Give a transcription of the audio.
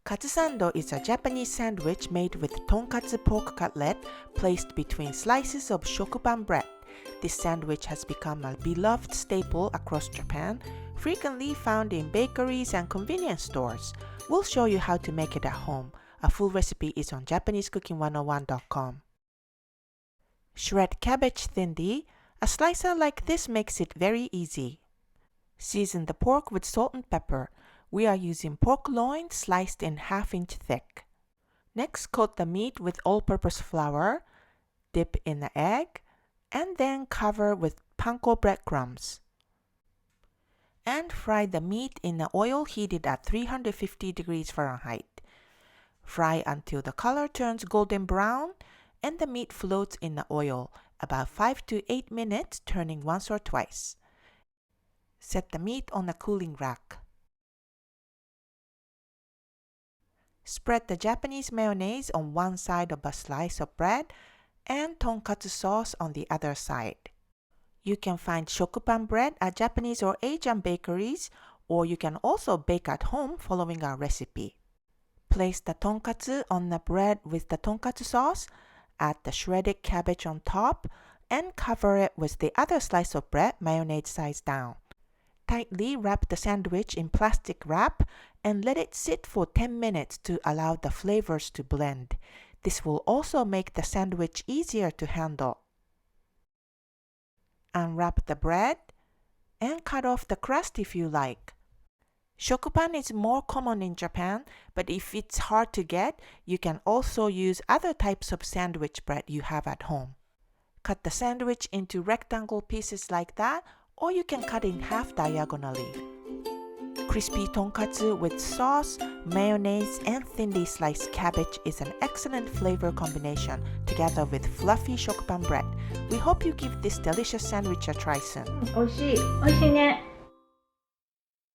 Katsu Sando is a Japanese sandwich made with tonkatsu pork cutlet placed between slices of shokupan bread. This sandwich has become a beloved staple across Japan, frequently found in bakeries and convenience stores. We'll show you how to make it at home. A full recipe is on JapaneseCooking101.com. Shred cabbage thinly. A slicer like this makes it very easy. Season the pork with salt and pepper. We are using pork loin sliced in half-inch thick. Next, coat the meat with all-purpose flour, dip in the egg, and then cover with panko breadcrumbs. And fry the meat in the oil heated at 350 degrees Fahrenheit. Fry until the color turns golden brown and the meat floats in the oil, about 5 to 8 minutes, turning once or twice. Set the meat on a cooling rack. Spread the Japanese mayonnaise on one side of a slice of bread and tonkatsu sauce on the other side. You can find shokupan bread at Japanese or Asian bakeries, or you can also bake at home following our recipe. Place the tonkatsu on the bread with the tonkatsu sauce, add the shredded cabbage on top, and cover it with the other slice of bread mayonnaise size down. Tightly wrap the sandwich in plastic wrap and let it sit for 10 minutes to allow the flavors to blend. This will also make the sandwich easier to handle. Unwrap the bread and cut off the crust if you like. Shokupan is more common in Japan, but if it's hard to get, you can also use other types of sandwich bread you have at home. Cut the sandwich into rectangle pieces like that, or you can cut in half diagonally. Crispy tonkatsu with sauce, mayonnaise, and thinly sliced cabbage is an excellent flavor combination together with fluffy shokupan bread. We hope you give this delicious sandwich a try soon. 美味しいね。